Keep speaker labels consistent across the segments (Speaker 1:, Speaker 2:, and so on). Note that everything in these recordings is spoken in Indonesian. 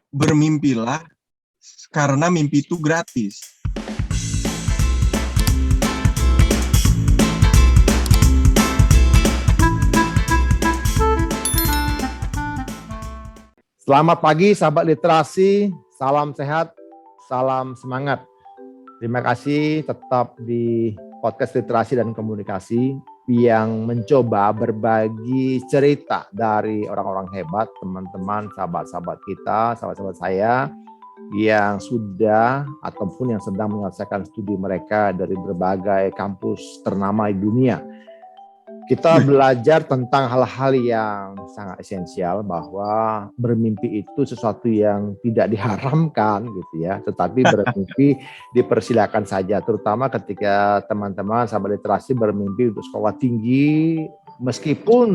Speaker 1: bermimpilah karena mimpi itu gratis.
Speaker 2: Selamat pagi sahabat literasi, salam sehat, salam semangat. Terima kasih tetap di podcast literasi dan komunikasi yang mencoba berbagi cerita dari orang-orang hebat, teman-teman, sahabat-sahabat kita, sahabat-sahabat saya yang sudah ataupun yang sedang menyelesaikan studi mereka dari berbagai kampus ternama di dunia. Kita belajar tentang hal-hal yang sangat esensial, bahwa bermimpi itu sesuatu yang tidak diharamkan gitu ya, tetapi bermimpi dipersilakan saja, terutama ketika teman-teman sahabat literasi bermimpi untuk sekolah tinggi meskipun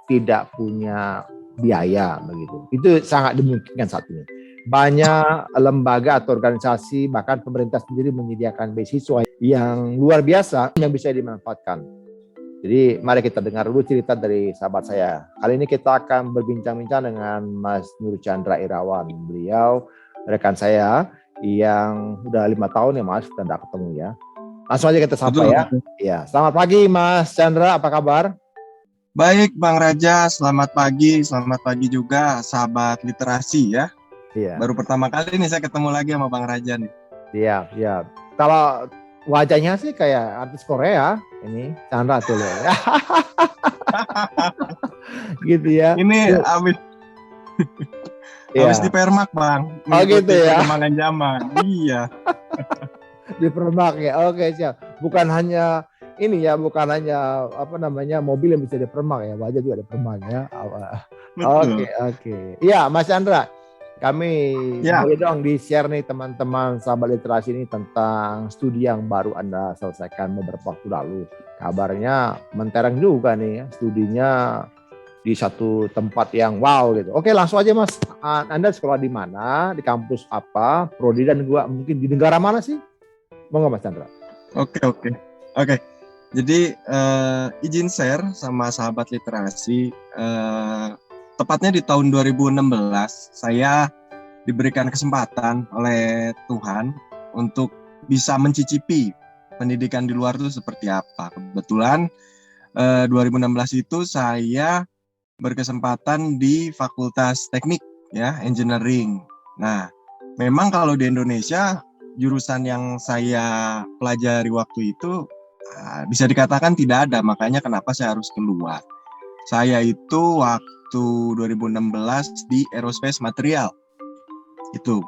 Speaker 2: tidak punya biaya begitu. Itu sangat dimungkinkan saat ini. Banyak lembaga atau organisasi, bahkan pemerintah sendiri menyediakan beasiswa yang luar biasa yang bisa dimanfaatkan. Jadi mari kita dengar dulu cerita dari sahabat saya. Kali ini kita akan berbincang-bincang dengan Mas Nur Chandra Irawan. Beliau rekan saya yang udah 5 tahun ya Mas, kita tidak ketemu ya. Langsung aja kita sapa ya. Ya, selamat pagi Mas Chandra, apa kabar?
Speaker 1: Baik Bang Raja, selamat pagi juga sahabat literasi ya. Iya. Baru pertama kali nih saya ketemu lagi sama Bang Raja nih.
Speaker 2: Iya. Kalau wajahnya sih kayak artis Korea ini, Chandra tuh loh. Gitu ya.
Speaker 1: Ini habis di Permak Bang.
Speaker 2: Oh gitu ya.
Speaker 1: Perkembangan zaman. Iya.
Speaker 2: Di Permak ya. Oke, siap. Bukan hanya ini ya, bukan hanya mobil yang bisa di Permak ya, wajah juga di Permak ya. Oke. Iya, Mas Chandra. Kami boleh dong di-share nih teman-teman sahabat literasi ini tentang studi yang baru Anda selesaikan beberapa waktu lalu. Kabarnya mentereng juga nih ya, studinya di satu tempat yang wow gitu. Oke, langsung aja Mas. Anda sekolah di mana? Di kampus apa? Prodi dan juga mungkin di negara mana sih? Mau nggak Mas Chandra?
Speaker 1: Oke. Jadi izin share sama sahabat literasi. Tepatnya di tahun 2016, saya diberikan kesempatan oleh Tuhan untuk bisa mencicipi pendidikan di luar itu seperti apa. Kebetulan 2016 itu saya berkesempatan di Fakultas Teknik ya, Engineering. Nah, memang kalau di Indonesia jurusan yang saya pelajari waktu itu bisa dikatakan tidak ada, makanya kenapa saya harus keluar. Saya itu waktu 2016 di Aerospace Material itu.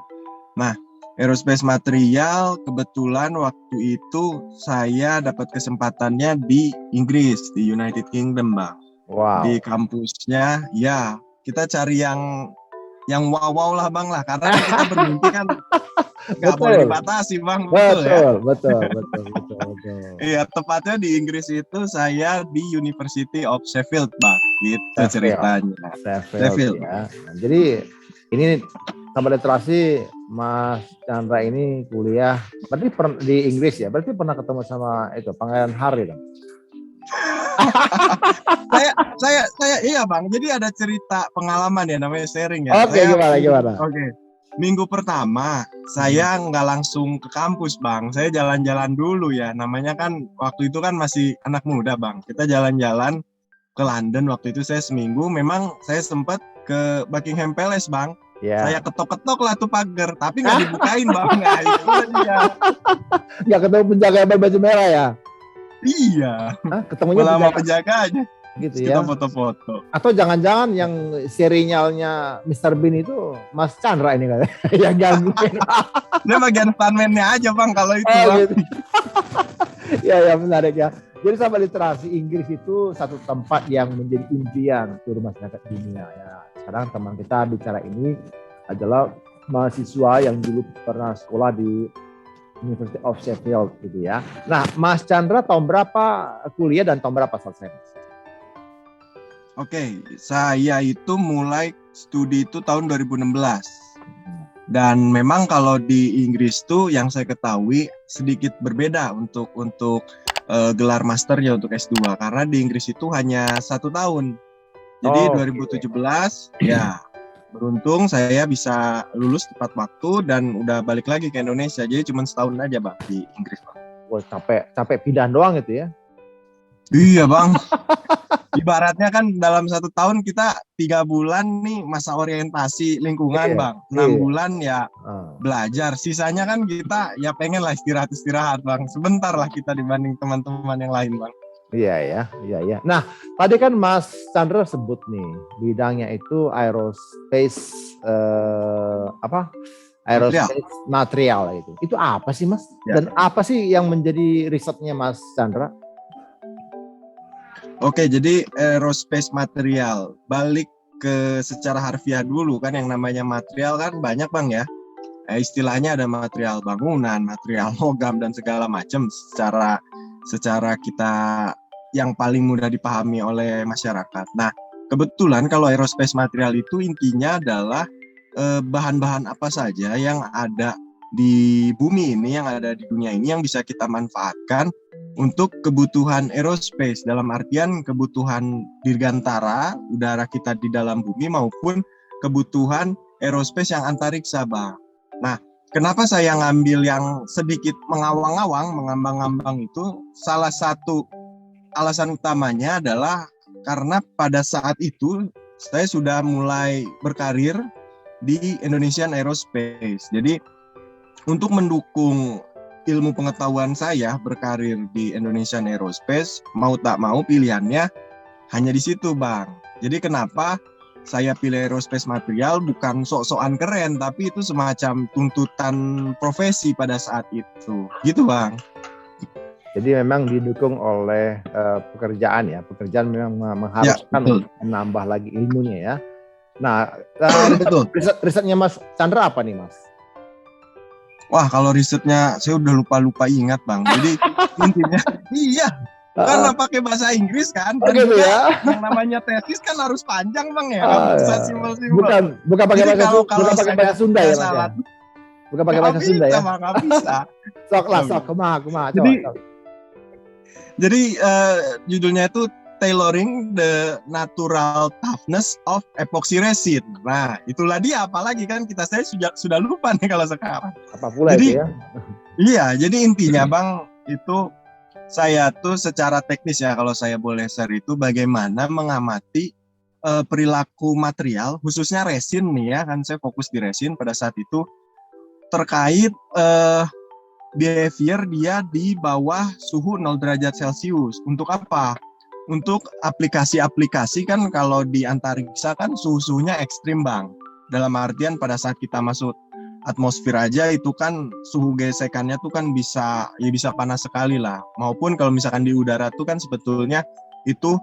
Speaker 1: Nah, Aerospace Material kebetulan waktu itu saya dapat kesempatannya di Inggris, di United Kingdom Bang.
Speaker 2: Wow.
Speaker 1: Di kampusnya ya kita cari yang wow lah Bang lah, karena kita bermimpi kan nggak boleh dibatasi Bang.
Speaker 2: Betul.
Speaker 1: Iya, tepatnya di Inggris itu saya di University of Sheffield Bang, gitu ceritanya.
Speaker 2: Sheffield. Ya. Nah, jadi ini sahabat literasi, Mas Chandra ini kuliah berarti di Inggris ya, berarti pernah ketemu sama itu Pangeran Harry dong?
Speaker 1: saya iya Bang, jadi ada cerita pengalaman ya, namanya sharing ya.
Speaker 2: Oke, gimana?
Speaker 1: Oke. Minggu pertama saya nggak langsung ke kampus Bang, saya jalan-jalan dulu ya, namanya kan waktu itu kan masih anak muda Bang, kita jalan-jalan ke London. Waktu itu saya seminggu, memang saya sempat ke Buckingham Palace Bang. Saya ketok-ketok lah tuh pagar, tapi nggak dibukain Bang. Nah, itu dia.
Speaker 2: Nggak ketemu penjaga yang berbaju merah ya?
Speaker 1: Iya.
Speaker 2: Ketemunya
Speaker 1: sama penjaganya.
Speaker 2: Gitu
Speaker 1: kita
Speaker 2: ya.
Speaker 1: Foto-foto.
Speaker 2: Atau jangan-jangan yang serialnya Mr. Bean itu Mas Chandra ini kan yang gangguin.
Speaker 1: Ini bagian stuntman-nya aja Bang kalau itu Bang.
Speaker 2: Gitu. Ya menarik ya. Jadi sahabat literasi, Inggris itu satu tempat yang menjadi impian seluruh masyarakat dunia ya. Sekarang teman kita bicara ini adalah mahasiswa yang dulu pernah sekolah di University of Sheffield gitu ya. Nah, Mas Chandra tahun berapa kuliah dan tahun berapa selesai?
Speaker 1: Oke, saya itu mulai studi itu tahun 2016. Dan memang kalau di Inggris tuh yang saya ketahui sedikit berbeda untuk gelar masternya untuk S2, karena di Inggris itu hanya 1 tahun. Jadi 2017 ya Beruntung saya bisa lulus tepat waktu dan udah balik lagi ke Indonesia. Jadi cuma setahun aja Bang di Inggris Bang.
Speaker 2: Wah, capek pindah doang gitu ya.
Speaker 1: Iya Bang. Ibaratnya kan dalam 1 tahun kita 3 bulan nih masa orientasi lingkungan
Speaker 2: Iya,
Speaker 1: Bang.
Speaker 2: iya.
Speaker 1: 6 bulan ya
Speaker 2: Ah,
Speaker 1: belajar. Sisanya kan kita ya pengen lah istirahat Bang. Sebentar lah kita dibanding teman-teman yang lain Bang.
Speaker 2: iya ya. Nah, tadi kan Mas Chandra sebut nih bidangnya itu aerospace aerospace material itu. Itu apa sih Mas?
Speaker 1: Ya.
Speaker 2: Dan apa sih yang menjadi risetnya Mas Chandra?
Speaker 1: Oke, jadi aerospace material. Balik ke secara harfiah dulu kan yang namanya material kan banyak Bang ya. Istilahnya ada material bangunan, material logam dan segala macam secara kita yang paling mudah dipahami oleh masyarakat. Nah, kebetulan kalau aerospace material itu intinya adalah bahan-bahan apa saja yang ada di bumi ini, yang ada di dunia ini yang bisa kita manfaatkan untuk kebutuhan aerospace, dalam artian kebutuhan dirgantara udara kita di dalam bumi maupun kebutuhan aerospace yang antariksa Bang. Nah, kenapa saya ngambil yang sedikit mengawang-awang, mengambang-ambang itu? Salah satu alasan utamanya adalah karena pada saat itu saya sudah mulai berkarir di Indonesian Aerospace. Jadi untuk mendukung ilmu pengetahuan saya berkarir di Indonesian Aerospace, mau tak mau pilihannya hanya di situ Bang. Jadi kenapa saya pilih aerospace material, bukan sok-sokan keren, tapi itu semacam tuntutan profesi pada saat itu. Gitu Bang.
Speaker 2: Jadi memang didukung oleh pekerjaan ya. Pekerjaan memang mengharuskan menambah lagi ilmunya ya. Nah, risetnya Mas Chandra apa nih Mas?
Speaker 1: Wah, kalau risetnya saya udah lupa ingat Bang. Jadi intinya iya, karena pakai bahasa Inggris kan. Dan
Speaker 2: gitu ya.
Speaker 1: Yang namanya tesis kan harus panjang Bang ya. Nggak bisa simpel-simpel.
Speaker 2: Bukan pakai bahasa Sunda ya Mas ya. Bukan pakai bahasa Sunda ya.
Speaker 1: Nggak bisa.
Speaker 2: Sok kumaha.
Speaker 1: Jadi judulnya itu Tailoring the Natural Toughness of Epoxy Resin. Nah, itulah dia. Apalagi kan saya sudah lupa nih kalau sekarang.
Speaker 2: Apa pula jadi, itu ya?
Speaker 1: Iya, jadi intinya Bang, itu saya tuh secara teknis ya, kalau saya boleh share itu bagaimana mengamati perilaku material, khususnya resin nih ya, kan saya fokus di resin pada saat itu, terkait behavior dia di bawah suhu 0 derajat Celcius. Untuk apa? Untuk aplikasi-aplikasi kan kalau di antariksa kan suhunya ekstrim Bang. Dalam artian pada saat kita masuk atmosfer aja itu kan suhu gesekannya tuh kan bisa panas sekali lah. Maupun kalau misalkan di udara tuh kan sebetulnya itu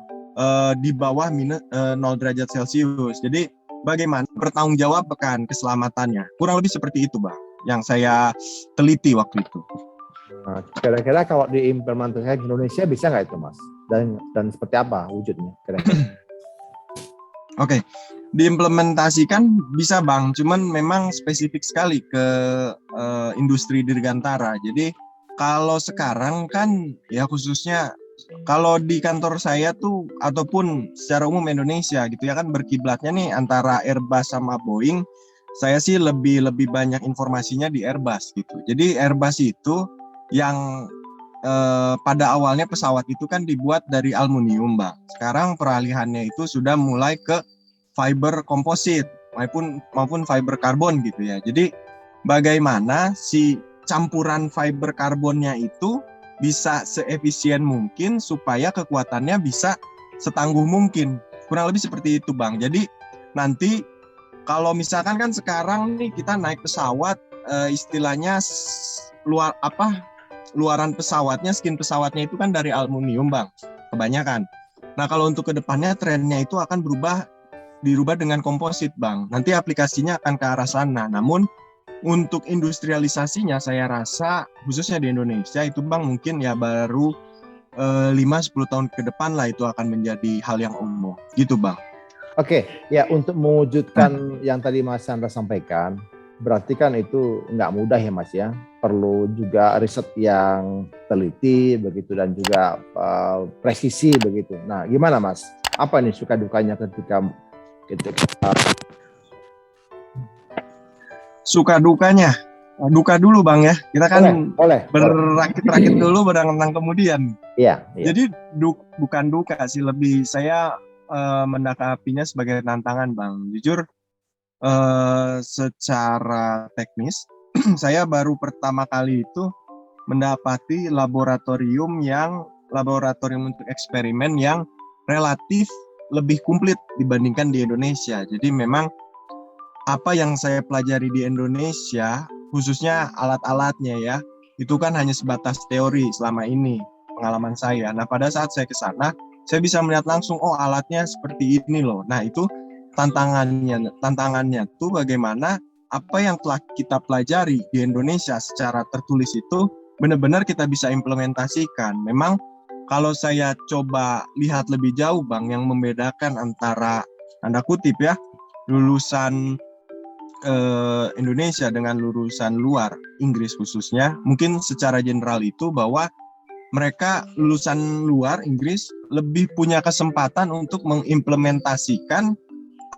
Speaker 1: di bawah 0 derajat Celcius. Jadi bagaimana bertanggungjawabkan keselamatannya. Kurang lebih seperti itu Bang yang saya teliti waktu itu.
Speaker 2: Nah, kira-kira kalau diimplementasikan di Indonesia bisa nggak itu Mas? Dan seperti apa wujudnya kira-kira?
Speaker 1: Oke, diimplementasikan bisa Bang, cuman memang spesifik sekali ke industri dirgantara. Jadi kalau sekarang kan ya khususnya kalau di kantor saya tuh ataupun secara umum Indonesia gitu ya kan berkiblatnya nih antara Airbus sama Boeing. Saya sih lebih banyak informasinya di Airbus gitu. Jadi Airbus itu yang pada awalnya pesawat itu kan dibuat dari aluminium Bang. Sekarang peralihannya itu sudah mulai ke fiber komposit maupun fiber karbon gitu ya. Jadi bagaimana si campuran fiber karbonnya itu bisa seefisien mungkin supaya kekuatannya bisa setangguh mungkin. Kurang lebih seperti itu Bang. Jadi nanti kalau misalkan kan sekarang nih kita naik pesawat istilahnya luaran pesawatnya, skin pesawatnya itu kan dari aluminium Bang, kebanyakan. Nah kalau untuk kedepannya trennya itu akan dirubah dengan komposit Bang. Nanti aplikasinya akan ke arah sana. Namun untuk industrialisasinya saya rasa khususnya di Indonesia itu Bang mungkin ya baru 5-10 tahun ke depan lah itu akan menjadi hal yang umum. Gitu Bang.
Speaker 2: Oke, ya untuk mewujudkan yang tadi Mas Chandra sampaikan, berarti kan itu nggak mudah ya Mas ya. Perlu juga riset yang teliti begitu dan juga presisi begitu. Nah, gimana Mas? Apa nih suka dukanya ketika
Speaker 1: suka dukanya. Duka dulu Bang ya. Kita kan
Speaker 2: boleh.
Speaker 1: berakit-rakit dulu berenang kemudian.
Speaker 2: Iya.
Speaker 1: Jadi bukan duka sih, lebih saya menanggapinya sebagai tantangan Bang. Jujur secara teknis saya baru pertama kali itu mendapati laboratorium untuk eksperimen yang relatif lebih komplit dibandingkan di Indonesia. Jadi memang apa yang saya pelajari di Indonesia, khususnya alat-alatnya ya, itu kan hanya sebatas teori selama ini pengalaman saya. Nah pada saat saya ke sana, saya bisa melihat langsung, oh alatnya seperti ini loh. Nah itu tantangannya tuh bagaimana apa yang telah kita pelajari di Indonesia secara tertulis itu benar-benar kita bisa implementasikan. Memang kalau saya coba lihat lebih jauh Bang, yang membedakan antara tanda kutip ya lulusan Indonesia dengan lulusan luar, Inggris khususnya, mungkin secara general itu bahwa mereka lulusan luar Inggris lebih punya kesempatan untuk mengimplementasikan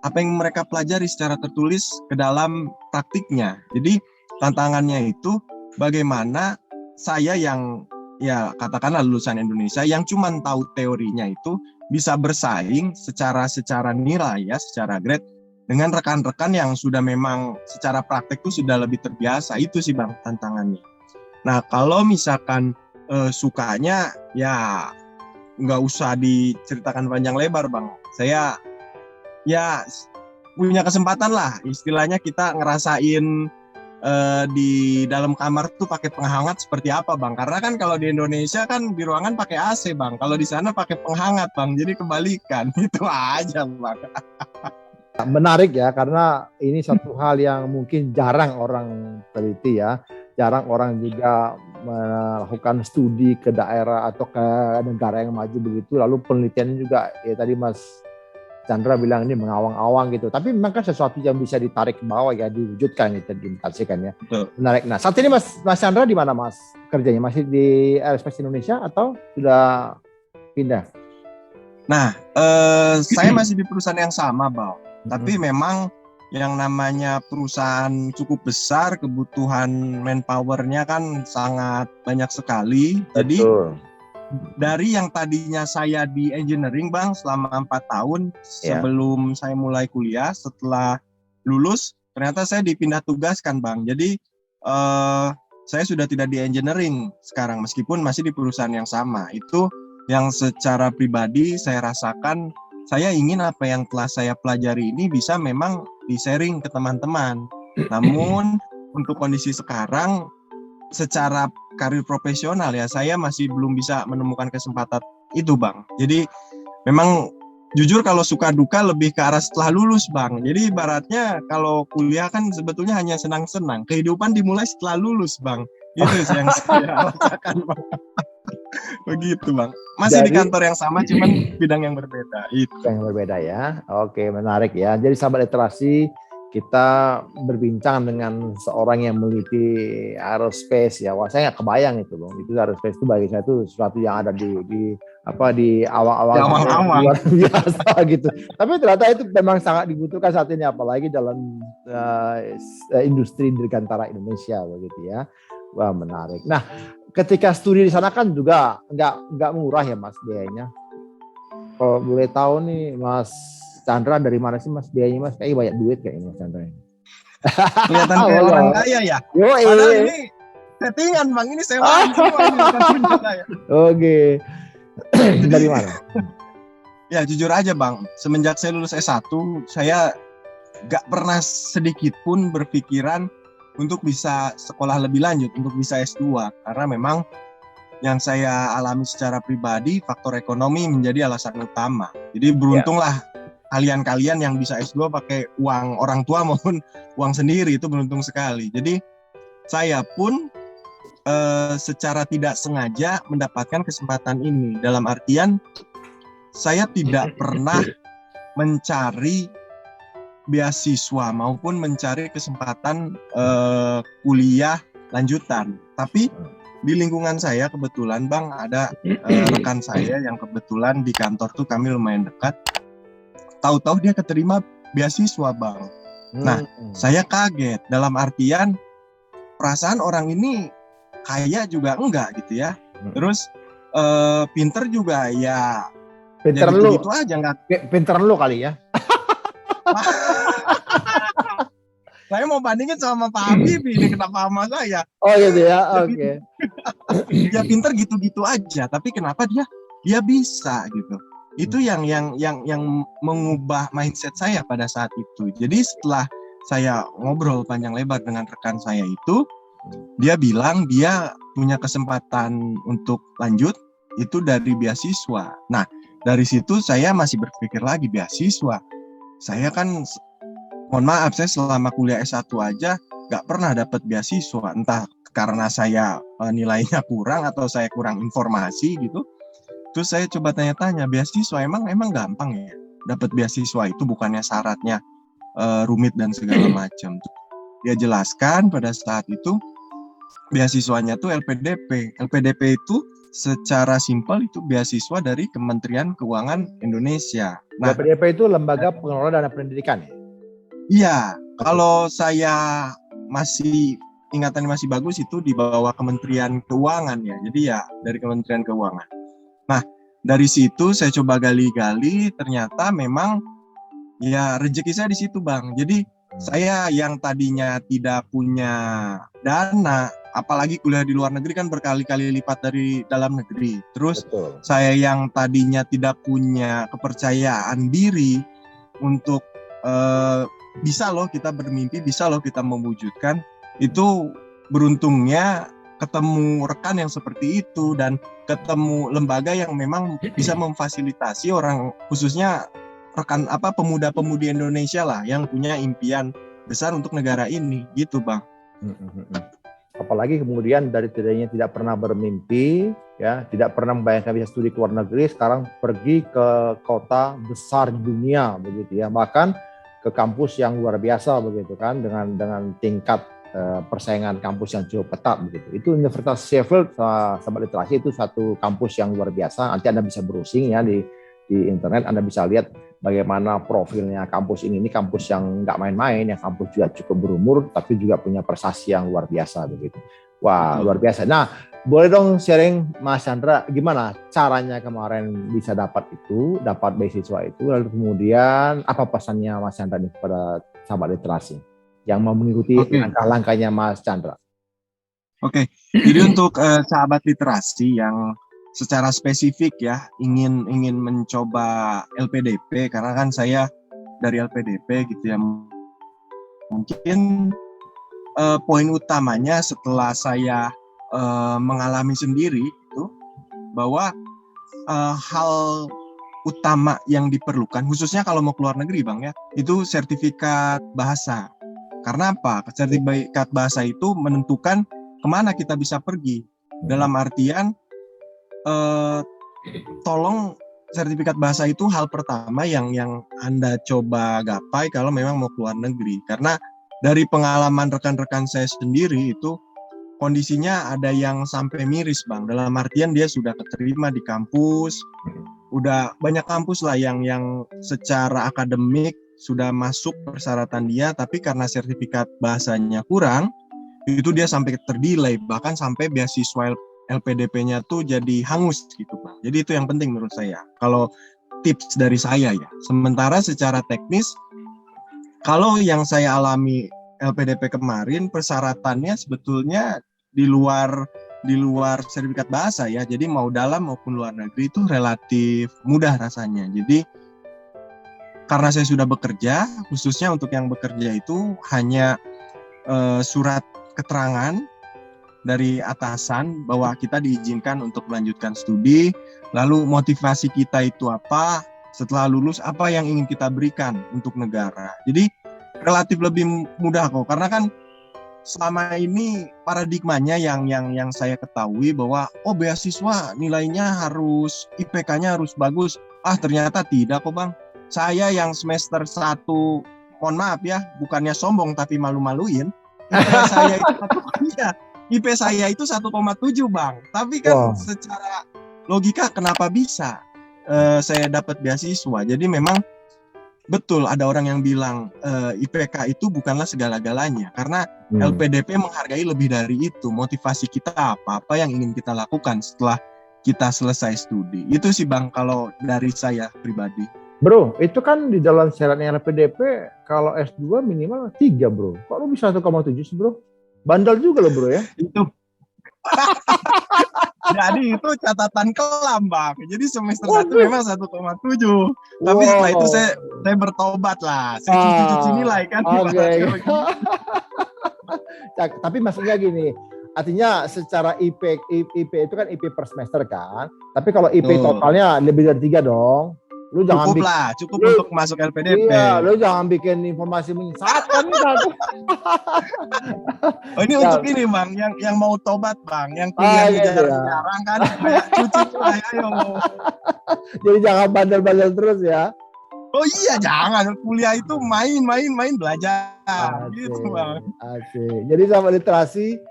Speaker 1: apa yang mereka pelajari secara tertulis ke dalam praktiknya. Jadi tantangannya itu bagaimana saya yang ya katakanlah lulusan Indonesia yang cuma tahu teorinya itu bisa bersaing secara nilai ya, secara grade dengan rekan-rekan yang sudah memang secara praktek itu sudah lebih terbiasa. Itu sih Bang tantangannya. Nah kalau misalkan sukanya ya nggak usah diceritakan panjang lebar Bang. Saya ya punya kesempatan lah, istilahnya kita ngerasain di dalam kamar tuh pakai penghangat seperti apa Bang. Karena kan kalau di Indonesia kan di ruangan pakai AC Bang, kalau di sana pakai penghangat Bang, jadi kebalikan. Itu aja Bang.
Speaker 2: Menarik ya, karena ini satu hal yang mungkin jarang orang teliti ya, jarang orang juga melakukan studi ke daerah atau ke negara yang maju begitu, lalu penelitiannya juga ya tadi Mas Chandra bilang ini mengawang-awang gitu, tapi memang kan sesuatu yang bisa ditarik ke bawah ya, diwujudkan gitu, diimplementasikan ya.
Speaker 1: Betul.
Speaker 2: Menarik. Nah saat ini Mas Chandra di mana Mas kerjanya? Masih di Aerospace Indonesia atau sudah pindah?
Speaker 1: Nah, saya masih di perusahaan yang sama Bang. Tapi memang yang namanya perusahaan cukup besar, kebutuhan manpower-nya kan sangat banyak sekali.
Speaker 2: Betul.
Speaker 1: Jadi dari yang tadinya saya di engineering Bang selama 4 tahun sebelum saya mulai kuliah, setelah lulus ternyata saya dipindah tugaskan Bang. Jadi saya sudah tidak di engineering sekarang meskipun masih di perusahaan yang sama. Itu yang secara pribadi saya rasakan, saya ingin apa yang telah saya pelajari ini bisa memang di-sharing ke teman-teman. Namun untuk kondisi sekarang secara karir profesional ya saya masih belum bisa menemukan kesempatan itu Bang. Jadi memang jujur kalau suka duka lebih ke arah setelah lulus Bang. Jadi ibaratnya kalau kuliah kan sebetulnya hanya senang-senang. Kehidupan dimulai setelah lulus Bang. Itu sih yang saya rasakan Bang. Begitu Bang. Masih di kantor yang sama cuman bidang yang berbeda. Itu
Speaker 2: yang berbeda ya. Oke, menarik ya. Jadi sahabat literasi, kita berbincang dengan seorang yang meneliti aerospace ya. Wah, saya nggak kebayang itu Bang. Itu aerospace itu bagi saya itu sesuatu yang ada di awal-awal luar biasa gitu. Tapi ternyata itu memang sangat dibutuhkan saat ini, apalagi dalam industri dirgantara Indonesia begitu ya. Wah, menarik. Nah, ketika studi di sana kan juga nggak murah ya Mas biayanya. Kalau boleh tahu nih Mas Chandra dari mana sih Mas biayanya Mas? Kayaknya banyak duit kayaknya Mas Chandra ini.
Speaker 1: Kelihatan kayak orang kaya ya. Padahal ini settingan Bang, ini sewaan semua ini bukan punya saya.
Speaker 2: Oke. Dari mana?
Speaker 1: Ya jujur aja Bang, semenjak saya lulus S1 saya nggak pernah sedikit pun berpikiran untuk bisa sekolah lebih lanjut, untuk bisa S2. Karena memang yang saya alami secara pribadi, faktor ekonomi menjadi alasan utama. Jadi beruntunglah kalian-kalian yang bisa S2 pakai uang orang tua maupun uang sendiri, itu beruntung sekali. Jadi saya pun secara tidak sengaja mendapatkan kesempatan ini. Dalam artian saya tidak pernah mencari beasiswa maupun mencari kesempatan kuliah lanjutan. Tapi di lingkungan saya kebetulan Bang ada rekan saya yang kebetulan di kantor tuh kami lumayan dekat. Tahu-tahu dia keterima beasiswa Bang. Nah, saya kaget dalam artian perasaan orang ini kaya juga enggak gitu ya. Terus pinter juga ya
Speaker 2: Pinter lu,
Speaker 1: gitu aja enggak.
Speaker 2: pinter lu kali ya.
Speaker 1: Saya mau bandingin sama Pak Habibie ini, kenapa sama saya?
Speaker 2: Oh gitu ya, oke.
Speaker 1: Ya pinter gitu-gitu aja, tapi kenapa dia bisa gitu? Itu yang mengubah mindset saya pada saat itu. Jadi setelah saya ngobrol panjang lebar dengan rekan saya itu, dia bilang dia punya kesempatan untuk lanjut itu dari beasiswa. Nah, dari situ saya masih berpikir lagi, beasiswa. Saya kan, mohon maaf, saya selama kuliah S1 aja gak pernah dapat beasiswa. Entah karena saya nilainya kurang atau saya kurang informasi gitu. Terus saya coba tanya-tanya, beasiswa emang gampang ya? Dapat beasiswa itu bukannya syaratnya rumit dan segala macam. Dia jelaskan pada saat itu beasiswanya tuh LPDP. LPDP itu secara simpel itu beasiswa dari Kementerian Keuangan Indonesia.
Speaker 2: Nah, LPDP itu Lembaga Pengelola Dana Pendidikan ya?
Speaker 1: Iya, kalau saya masih ingatan masih bagus itu di bawah Kementerian Keuangan ya. Jadi ya dari Kementerian Keuangan. Nah, dari situ saya coba gali-gali, ternyata memang ya rezeki saya di situ, Bang. Jadi saya yang tadinya tidak punya dana, apalagi kuliah di luar negeri kan berkali-kali lipat dari dalam negeri. Terus saya yang tadinya tidak punya kepercayaan diri untuk bisa loh kita bermimpi, bisa loh kita mewujudkan. Itu beruntungnya ketemu rekan yang seperti itu dan ketemu lembaga yang memang bisa memfasilitasi orang, khususnya rekan pemuda-pemudi Indonesia lah yang punya impian besar untuk negara ini gitu, Bang.
Speaker 2: Apalagi kemudian dari tadinya tidak pernah bermimpi, ya, tidak pernah membayangkan bisa studi ke luar negeri, sekarang pergi ke kota besar di dunia begitu ya, bahkan ke kampus yang luar biasa begitu kan, dengan tingkat persaingan kampus yang cukup ketat begitu. Itu Universitas Sheffield, sahabat literasi, itu satu kampus yang luar biasa. Nanti Anda bisa browsing ya di internet, Anda bisa lihat bagaimana profilnya kampus ini. Ini kampus yang nggak main-main, yang kampus juga cukup berumur, tapi juga punya prestasi yang luar biasa begitu. Wah, luar biasa. Nah, boleh dong sharing Mas Chandra, gimana caranya kemarin bisa dapat beasiswa itu, lalu kemudian apa pesannya Mas Chandra nih kepada sahabat literasi yang mau mengikuti langkah-langkahnya Mas Chandra?
Speaker 1: Oke, jadi untuk sahabat literasi yang secara spesifik ya ingin mencoba LPDP, karena kan saya dari LPDP gitu ya, mungkin poin utamanya setelah saya mengalami sendiri itu bahwa hal utama yang diperlukan khususnya kalau mau keluar negeri, Bang ya, itu sertifikat bahasa. Karena apa? Sertifikat bahasa itu menentukan kemana kita bisa pergi. Dalam artian tolong sertifikat bahasa itu hal pertama yang Anda coba gapai kalau memang mau keluar negeri. Karena dari pengalaman rekan-rekan saya sendiri itu kondisinya ada yang sampai miris, Bang. Dalam artian dia sudah keterima di kampus, udah banyak kampus lah yang secara akademik sudah masuk persyaratan dia, tapi karena sertifikat bahasanya kurang, itu dia sampai terdelay, bahkan sampai beasiswa LPDP-nya tuh jadi hangus gitu, Bang. Jadi itu yang penting menurut saya. Kalau tips dari saya ya. Sementara secara teknis, kalau yang saya alami LPDP kemarin, persyaratannya sebetulnya di luar sertifikat bahasa ya. Jadi mau dalam maupun luar negeri itu relatif mudah rasanya. Jadi karena saya sudah bekerja, khususnya untuk yang bekerja itu hanya surat keterangan dari atasan bahwa kita diizinkan untuk melanjutkan studi, lalu motivasi kita itu apa, setelah lulus apa yang ingin kita berikan untuk negara. Jadi relatif lebih mudah kok, karena kan selama ini paradigmanya yang saya ketahui bahwa beasiswa nilainya harus, IPK-nya harus bagus. Ternyata tidak kok, Bang. Saya yang semester 1, mohon maaf ya, bukannya sombong tapi malu-maluin, IP saya itu 1,7, Bang. Tapi kan secara logika kenapa bisa saya dapat beasiswa? Jadi memang betul ada orang yang bilang IPK itu bukanlah segala-galanya, karena LPDP menghargai lebih dari itu. Motivasi kita apa yang ingin kita lakukan setelah kita selesai studi. Itu sih Bang kalau dari saya pribadi.
Speaker 2: Bro, itu kan di dalam syaratnya LPDP kalau S2 minimal 3 bro. Kok lu bisa 1,7 sih bro? Bandel juga lo bro ya?
Speaker 1: Itu jadi itu catatan kelam Bang. Jadi semester 1 memang 1,7. Tapi setelah itu saya bertobat lah. Saya cuci-cuci nilai kan.
Speaker 2: Oke. Tapi maksudnya gini, artinya secara IP itu kan IP per semester kan. Tapi kalau IP totalnya lebih dari 3 dong. Lu jangan
Speaker 1: cukup untuk masuk LPDP.
Speaker 2: Iya, lu jangan bikin informasi menyesatkan kan.
Speaker 1: Ini untuk ini Bang, yang mau tobat Bang, yang kuliahnya jarang kan, kayak cuci lah ayo.
Speaker 2: Jadi jangan bandel-bandel terus ya.
Speaker 1: Oh iya, jangan. Kuliah itu main belajar. Gitu Bang.
Speaker 2: Asik. Jadi sama literasi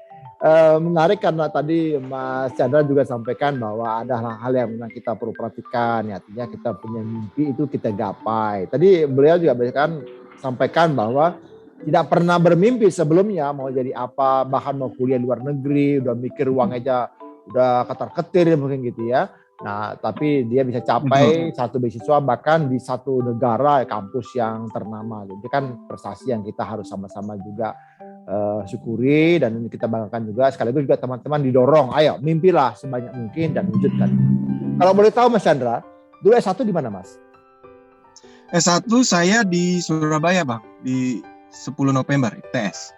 Speaker 2: menarik karena tadi Mas Chandra juga sampaikan bahwa ada hal-hal yang memang kita perlu perhatikan, ya, artinya kita punya mimpi itu kita gapai. Tadi beliau juga sampaikan bahwa tidak pernah bermimpi sebelumnya mau jadi apa, bahkan mau kuliah luar negeri, udah mikir uang aja udah ketar-ketir mungkin gitu ya. Nah, tapi dia bisa capai satu beasiswa bahkan di satu negara kampus yang ternama. Jadi kan prestasi yang kita harus sama-sama juga syukuri dan kita banggakan juga. Sekaligus juga teman-teman didorong, ayo mimpilah sebanyak mungkin dan wujudkan. Kalau boleh tahu Mas Chandra, dulu S1 di mana Mas?
Speaker 1: S1 saya di Surabaya Bang, di 10 November, ITS.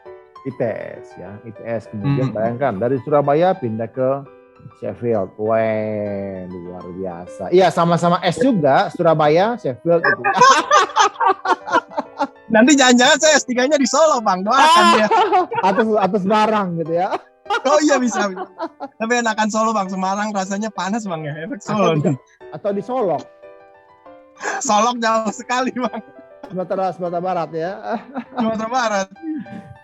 Speaker 2: ITS ya, ITS. Kemudian bayangkan dari Surabaya pindah ke Sheffield. Wah, luar biasa. Iya, sama-sama S juga, Surabaya, Sheffield gitu.
Speaker 1: Nanti jangan-jangan saya S3-nya di Solo Bang, doakan dia.
Speaker 2: Atas barang gitu ya.
Speaker 1: Oh iya bisa. Tapi enakan Solo Bang, Semarang rasanya panas Bang ya, efek Solo.
Speaker 2: Atau di Solok.
Speaker 1: Solok jauh sekali Bang.
Speaker 2: Sumatera Barat ya.
Speaker 1: Sumatera Barat.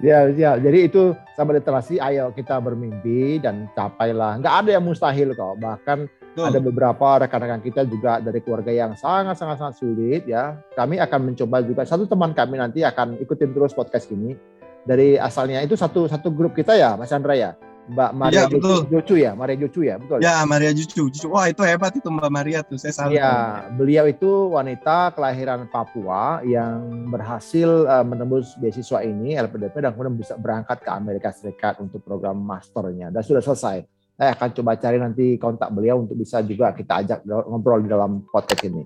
Speaker 2: Ya, jadi itu sahabat literasi, ayo kita bermimpi dan capailah. Nggak ada yang mustahil kok. Bahkan ada beberapa rekan-rekan kita juga dari keluarga yang sangat sulit ya. Kami akan mencoba juga, satu teman kami nanti akan ikutin terus podcast ini. Dari asalnya itu satu grup kita ya Mas Chandra ya. Mbak Maria Jocu ya, betul.
Speaker 1: Ya, Maria Jocu. Wah, itu hebat itu Mbak Maria tuh, saya salut.
Speaker 2: Ya, beliau itu wanita kelahiran Papua yang berhasil menembus beasiswa ini LPDP dan kemudian bisa berangkat ke Amerika Serikat untuk program masternya dan sudah selesai. Saya akan coba cari nanti kontak beliau untuk bisa juga kita ajak ngobrol di dalam podcast ini.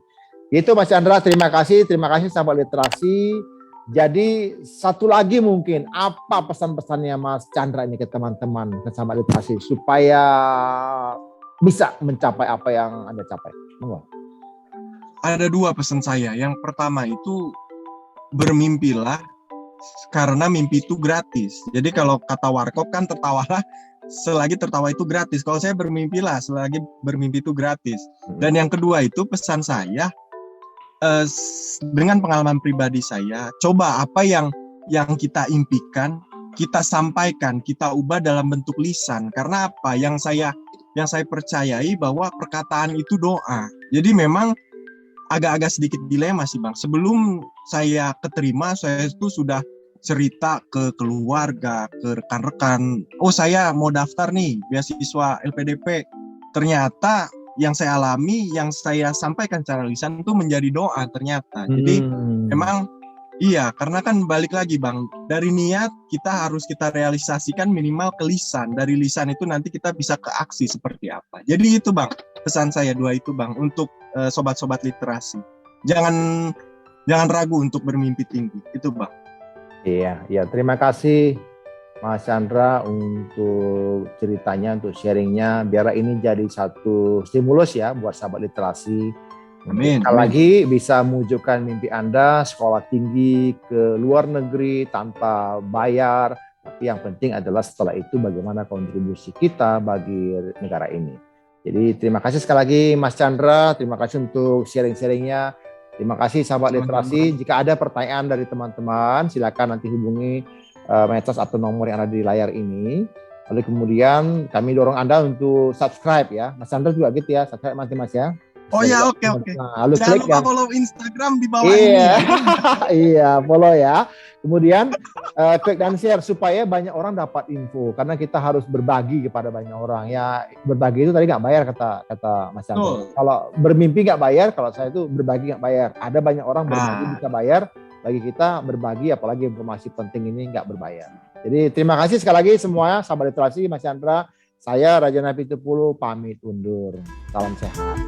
Speaker 2: Itu Mas Chandra, terima kasih sahabat literasi. Jadi satu lagi mungkin apa pesan-pesannya Mas Chandra ini ke teman-teman sahabat literasi supaya bisa mencapai apa yang Anda capai?
Speaker 1: Ada 2 pesan saya. Yang pertama itu bermimpilah karena mimpi itu gratis. Jadi kalau kata Warkop kan tertawalah selagi tertawa itu gratis. Kalau saya bermimpilah selagi bermimpi itu gratis. Dan yang kedua itu pesan saya dengan pengalaman pribadi saya, coba apa yang kita impikan, kita sampaikan, kita ubah dalam bentuk lisan. Karena apa? Yang saya percayai bahwa perkataan itu doa. Jadi memang agak-agak sedikit dilema sih Bang. Sebelum saya keterima, saya itu sudah cerita ke keluarga, ke rekan-rekan. Oh, saya mau daftar nih beasiswa LPDP. Ternyata yang saya alami, yang saya sampaikan secara lisan itu menjadi doa ternyata. Jadi memang iya, karena kan balik lagi Bang, dari niat kita harus kita realisasikan minimal ke lisan. Dari lisan itu nanti kita bisa ke aksi seperti apa. Jadi itu Bang, pesan saya 2 itu Bang, untuk sobat-sobat literasi. Jangan ragu untuk bermimpi tinggi, itu Bang.
Speaker 2: Iya, terima kasih Mas Chandra untuk ceritanya, untuk sharingnya. Biar ini jadi satu stimulus ya buat sahabat literasi.
Speaker 1: Amin.
Speaker 2: Sekali lagi bisa mewujudkan mimpi Anda sekolah tinggi ke luar negeri tanpa bayar. Tapi yang penting adalah setelah itu bagaimana kontribusi kita bagi negara ini. Jadi terima kasih sekali lagi Mas Chandra. Terima kasih untuk sharing-sharingnya. Terima kasih sahabat literasi. Jika ada pertanyaan dari teman-teman, silakan nanti hubungi medsos atau nomor yang ada di layar ini. Lalu kemudian kami dorong Anda untuk subscribe ya. Mas Chandra juga gitu ya, subscribe nanti Mas ya.
Speaker 1: Oh ya, oke.
Speaker 2: Nah, lu
Speaker 1: Jangan
Speaker 2: klik
Speaker 1: lupa
Speaker 2: ya.
Speaker 1: follow Instagram di bawah ini.
Speaker 2: Iya,
Speaker 1: Ya.
Speaker 2: iya, follow ya. Kemudian klik dan share supaya banyak orang dapat info. Karena kita harus berbagi kepada banyak orang. Ya, berbagi itu tadi nggak bayar kata Mas Chandra. Kalau bermimpi nggak bayar, kalau saya itu berbagi nggak bayar. Ada banyak orang berbagi bisa bayar. Bagi kita berbagi, apalagi informasi penting ini nggak berbayar. Jadi terima kasih sekali lagi semuanya, sahabat literasi, Mas Chandra. Saya Raja Napi Tupulu pamit undur. Salam sehat.